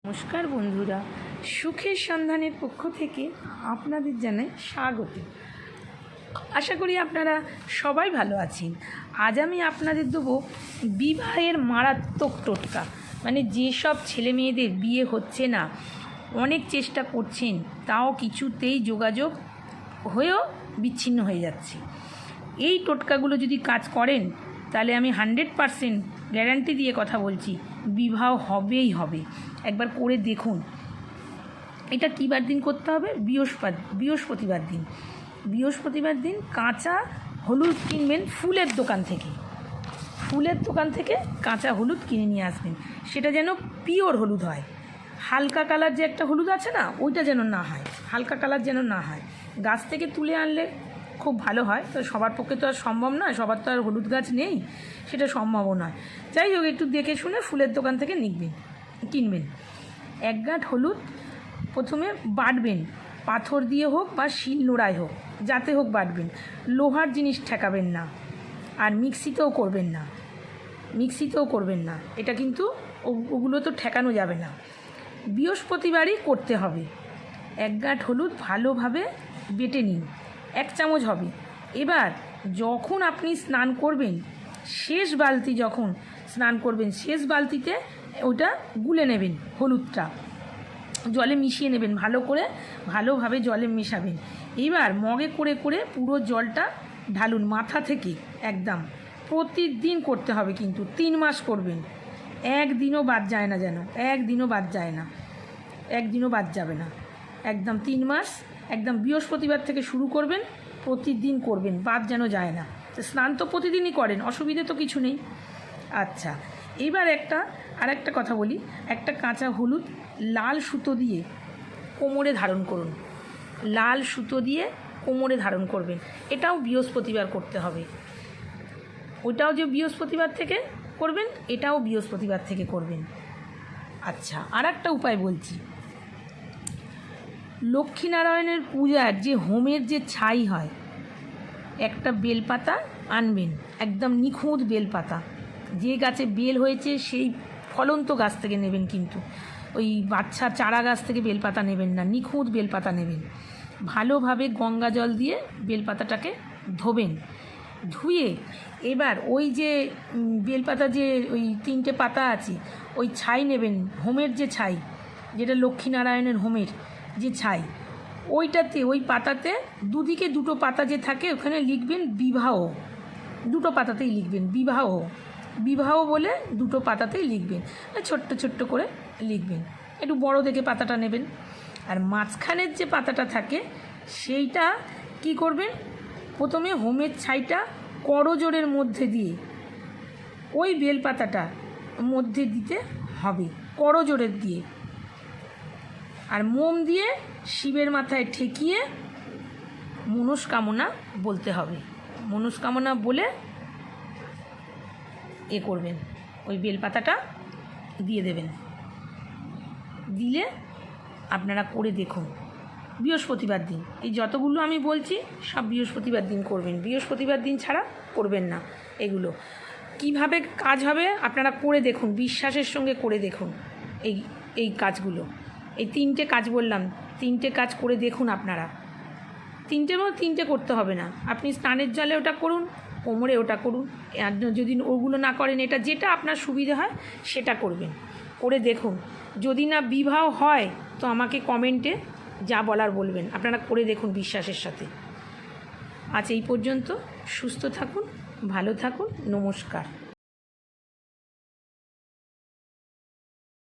নমস্কার বন্ধুরা, সুখের সন্ধানের পক্ষ থেকে আপনাদের জানাই স্বাগত। আশা করি আপনারা সবাই ভালো আছেন। আজ আমি আপনাদের দেবো বিবাহের মারাত্মক টোটকা। মানে যেসব ছেলে মেয়েদের বিয়ে হচ্ছে না, অনেক চেষ্টা করছেন, তাও কিছুতেই যোগাযোগ হয়েও বিচ্ছিন্ন হয়ে যাচ্ছে। এই টোটকাগুলো যদি কাজ করেন তাহলে আমি 100% গ্যারান্টি দিয়ে কথা বলছি, বিবাহ হবেই হবে। একবার করে দেখুন। এটা কী বার দিন করতে হবে? বৃহস্পতিবার দিন কাঁচা হলুদ কিনবেন ফুলের দোকান থেকে কাঁচা হলুদ কিনে নিয়ে আসবেন। সেটা যেন পিওর হলুদ হয়। হালকা কালার যে একটা হলুদ আছে না, ওইটা যেন না হয়, হালকা কালার যেন না হয়। গাছ থেকে তুলে আনলে খুব ভালো হয়, তো সবার পক্ষে তো আর সম্ভব নয়, সবার তো আর হলুদ গাছ নেই, সেটা সম্ভবও নয়। যাই হোক, একটু দেখে শুনে ফুলের দোকান থেকে কিনবেন। 1 গাঁট হলুদ প্রথমে বাটবেন, পাথর দিয়ে হোক বা শিল নোড়ায় হোক, যাতে হোক বাটবেন। লোহার জিনিস ঠেকাবেন না, আর মিক্সিতেও করবেন না। এটা কিন্তু ওগুলো তো ঠেকানো যাবে না, বৃহস্পতিবারই করতে হবে। 1 গাঁট হলুদ ভালোভাবে বেটে নিন, 1 চামচ হবে। এবার যখন আপনি স্নান করবেন, শেষ বালতিতে ওটা গুলে নেবেন, হলুদটা জলে মিশিয়ে নেবেন, ভালোভাবে জলে মেশাবেন। এবার মগে করে পুরো জলটা ঢালুন মাথা থেকে একদম। প্রতিদিন করতে হবে, কিন্তু 3 মাস করবেন। একদিনও বাদ যায় না, একদিনও বাদ যাবে না। একদম 3 মাস, একদম বৃহস্পতিবার থেকে শুরু করবেন, প্রতিদিন করবেন, বাদ যেন যায় না। স্নান তো প্রতিদিনই করেন, অসুবিধে তো কিছু নেই। আচ্ছা, এবার আরেকটা কথা বলি। একটা কাঁচা হলুদ লাল সুতো দিয়ে কোমরে ধারণ করবেন। এটাও বৃহস্পতিবার করতে হবে। ওটাও যে বৃহস্পতিবার থেকে করবেন, এটাও বৃহস্পতিবার থেকে করবেন। আচ্ছা, আর একটা উপায় বলছি। লক্ষ্মীনারায়ণের পূজার যে হোমের যে ছাই হয়, একটা বেলপাতা আনবেন, একদম নিখুঁত বেলপাতা। যে গাছে বেল হয়েছে সেই ফলন্ত গাছ থেকে নেবেন, কিন্তু ওই বাচ্চা চারা গাছ থেকে বেলপাতা নেবেন না, নিখুঁত বেলপাতা নেবেন। ভালোভাবে গঙ্গা জল দিয়ে বেলপাতাটাকে ধোবেন। ধুয়ে এবার ওই যে বেলপাতা যে ওই 3টে পাতা আছে, ওই ছাই নেবেন, হোমের যে ছাই, যেটা লক্ষ্মীনারায়ণের হোমের যে ছাই, ওই পাতাতে দুদিকে 2টো পাতা যে থাকে, ওখানে লিখবেন বিবাহ। 2টো পাতাতেই লিখবেন বিবাহ বলে 2টো পাতাতেই লিখবেন। ছোট্ট করে লিখবেন, একটু বড় দেখে পাতাটা নেবেন। আর মাঝখানের যে পাতাটা থাকে, সেইটা কি করবেন? প্রথমে হোমের ছাইটা করজোড়ের মধ্যে দিয়ে ওই বেলপাতাটা মধ্যে দিতে হবে, করজোড়ের দিয়ে। আর মোম দিয়ে শিবের মাথায় ঠেকিয়ে মনস্কামনা বলতে হবে। মনস্কামনা বলে করবেন, ওই বেলপাতাটা দিয়ে দেবেন। দিলে আপনারা করে দেখুন বৃহস্পতিবার দিন। এই যতগুলো আমি বলছি সব বৃহস্পতিবার দিন করবেন, বৃহস্পতিবার দিন ছাড়া করবেন না। এগুলো কিভাবে কাজ হবে আপনারা করে দেখুন, বিশ্বাসের সঙ্গে করে দেখুন। এই কাজগুলো, এই 3টে কাজ বললাম, 3টে কাজ করে দেখুন আপনারা। 3টে করতে হবে না, আপনি স্নানের জলে ওটা করুন, কোমরে ওটা করুন। যদি ওগুলো না করেন, যেটা আপনার সুবিধা হয় সেটা করবেন, করে দেখুন। যদি না বিবাহ হয় তো আমাকে কমেন্টে যা বলার বলবেন। আপনারা করে দেখুন বিশ্বাসের সাথে। আজ এই পর্যন্ত। সুস্থ থাকুন, ভালো থাকুন, নমস্কার।